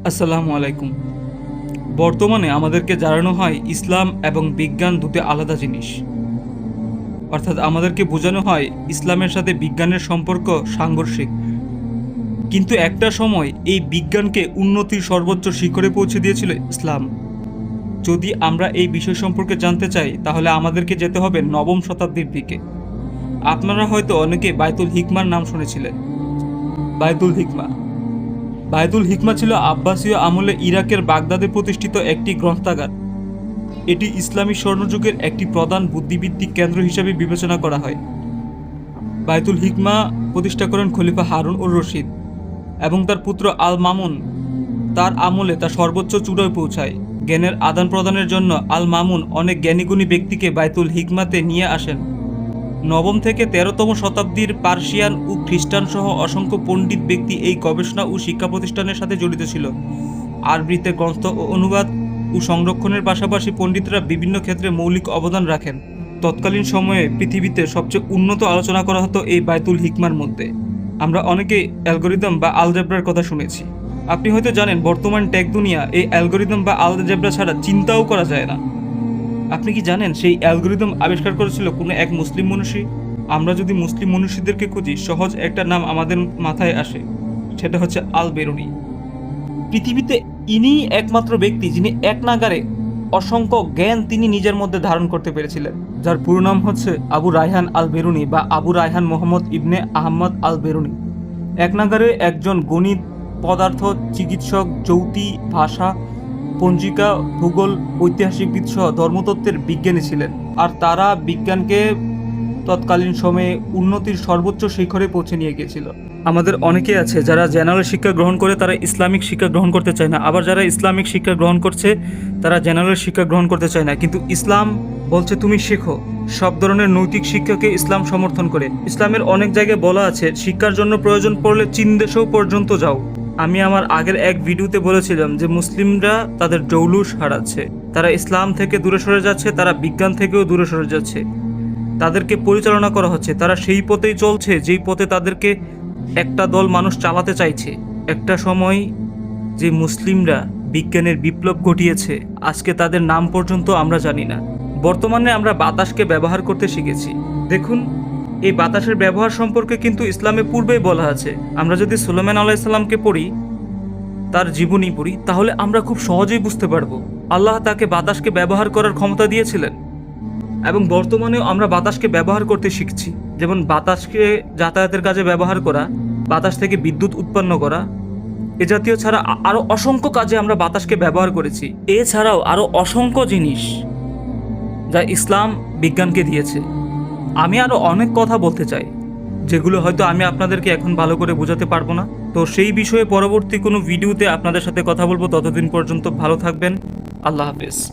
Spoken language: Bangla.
আসসালামু আলাইকুম। বর্তমানে আমাদেরকে জানানো হয় ইসলাম এবং বিজ্ঞান দুটি আলাদা জিনিস। অর্থাৎ আমাদেরকে বোঝানো হয় ইসলামের সাথে বিজ্ঞানের সম্পর্ক সাংঘর্ষিক। কিন্তু একটা সময় এই বিজ্ঞানকে উন্নতির সর্বোচ্চ শিখরে পৌঁছে দিয়েছিল ইসলাম। যদি আমরা এই বিষয় সম্পর্কে জানতে চাই তাহলে আমাদেরকে যেতে হবে নবম শতাব্দীর দিকে। আপনারা হয়তো অনেকে বায়তুল হিকমার নাম শুনেছিলেন। বায়তুল হিকমা বায়তুল হিকমা ছিল আব্বাসীয় আমলে ইরাকের বাগদাদে প্রতিষ্ঠিত একটি গ্রন্থাগার। এটি ইসলামী স্বর্ণযুগের একটি প্রধান বুদ্ধিবৃত্তিক কেন্দ্র হিসেবে বিবেচনা করা হয়। বায়তুল হিকমা প্রতিষ্ঠা করেন খলিফা হারুন উর রশিদ এবং তার পুত্র আল মামুন। তার আমলে তা সর্বোচ্চ চূড়ায় পৌঁছায়। জ্ঞানের আদান প্রদানের জন্য আল মামুন অনেক জ্ঞানীগুণী ব্যক্তিকে বায়তুল হিকমাতে নিয়ে আসেন। নবম থেকে 13তম শতাব্দীর পার্সিয়ান ও খ্রিস্টান সহ অসংখ্য পণ্ডিত ব্যক্তি এই গবেষণা ও শিক্ষা প্রতিষ্ঠানের সাথে জড়িত ছিল। আরবিতে গ্রন্থ ও অনুবাদ ও সংরক্ষণের পাশাপাশি পণ্ডিতরা বিভিন্ন ক্ষেত্রে মৌলিক অবদান রাখেন। তৎকালীন সময়ে পৃথিবীতে সবচেয়ে উন্নত আলোচনা করা হতো এই বায়তুল হিকমার মধ্যে। আমরা অনেকেই অ্যালগোরিদম বা আলজেব্রার কথা শুনেছি। আপনি হয়তো জানেন বর্তমান টেক দুনিয়া এই অ্যালগোরিদম বা আলজেব্রা ছাড়া চিন্তাও করা যায় না। আপনি কি জানেন সেই অ্যালগোরিদম আবিষ্কার করেছিল কোনো এক মুসলিম মনীষী? আমরা যদি মুসলিম মনীষীদেরকে খুঁজি, সহজ একটা নাম আমাদের মাথায় আসে, সেটা হচ্ছে আল বেরুনি। পৃথিবীতে ইনিই একমাত্র ব্যক্তি যিনি এক নাগারে অসংখ্য জ্ঞান তিনি নিজের মধ্যে ধারণ করতে পেরেছিলেন, যার পুরো নাম হচ্ছে আবু রায়হান আল বেরুনি বা আবু রায়হান মোহাম্মদ ইবনে আহমদ আল বেরুনি। এক নাগারে একজন গণিত, পদার্থ, চিকিৎসক, জ্যোতি, ভাষা, পঞ্জিকা, ভূগোল, ঐতিহাসিকবিদ সহ ধর্মতত্ত্বের বিজ্ঞানী ছিলেন। আর তারা বিজ্ঞানকে তৎকালীন সময়ে উন্নতির সর্বোচ্চ শিখরে পৌঁছে নিয়ে গিয়েছিল। আমাদের অনেকে আছে যারা জেনারেল শিক্ষা গ্রহণ করে তারা ইসলামিক শিক্ষা গ্রহণ করতে চায় না, আবার যারা ইসলামিক শিক্ষা গ্রহণ করছে তারা জেনারেল শিক্ষা গ্রহণ করতে চায় না। কিন্তু ইসলাম বলছে তুমি শেখো। সব ধরনের নৈতিক শিক্ষাকে ইসলাম সমর্থন করে। ইসলামের অনেক জায়গায় বলা আছে শিক্ষার জন্য প্রয়োজন পড়লে চীন দেশেও পর্যন্ত যাও। আমি আমার আগের এক ভিডিওতে বলেছিলাম যে মুসলিমরা তাদের জৌলুস হারাচ্ছে, তারা ইসলাম থেকে দূরে সরে যাচ্ছে, তারা বিজ্ঞান থেকেও দূরে সরে যাচ্ছে। তাদেরকে পরিচালনা করা হচ্ছে, তারা সেই পথেই চলছে যেই পথে তাদেরকে একটা দল মানুষ চালাতে চাইছে। একটা সময় যে মুসলিমরা বিজ্ঞানের বিপ্লব ঘটিয়েছে, আজকে তাদের নাম পর্যন্ত আমরা জানি না। বর্তমানে আমরা বাতাসকে ব্যবহার করতে শিখেছি। দেখুন, এই বাতাসের ব্যবহার সম্পর্কে কিন্তু ইসলামে পূর্বেই বলা আছে। আমরা যদি সুলাইমান আলাইহিসসালামকে পড়ি, তার জীবনী পড়ি, তাহলে আমরা খুব সহজেই বুঝতে পারবো আল্লাহ তাকে বাতাসকে ব্যবহার করার ক্ষমতা দিয়েছিলেন। এবং বর্তমানেও আমরা বাতাসকে ব্যবহার করতে শিখছি। যেমন বাতাসকে যাতায়াতের কাজে ব্যবহার করা, বাতাস থেকে বিদ্যুৎ উৎপন্ন করা, এ জাতীয় ছাড়া আরও অসংখ্য কাজে আমরা বাতাসকে ব্যবহার করেছি। এছাড়াও আরও অসংখ্য জিনিস যা ইসলাম বিজ্ঞানকে দিয়েছে। আমি আরও অনেক কথা বলতে চাই, যেগুলো হয়তো আমি আপনাদেরকে এখন ভালো করে বোঝাতে পারবো না। তো সেই বিষয়ে পরবর্তী কোনো ভিডিওতে আপনাদের সাথে কথা বলবো। ততদিন পর্যন্ত ভালো থাকবেন। আল্লাহ হাফেজ।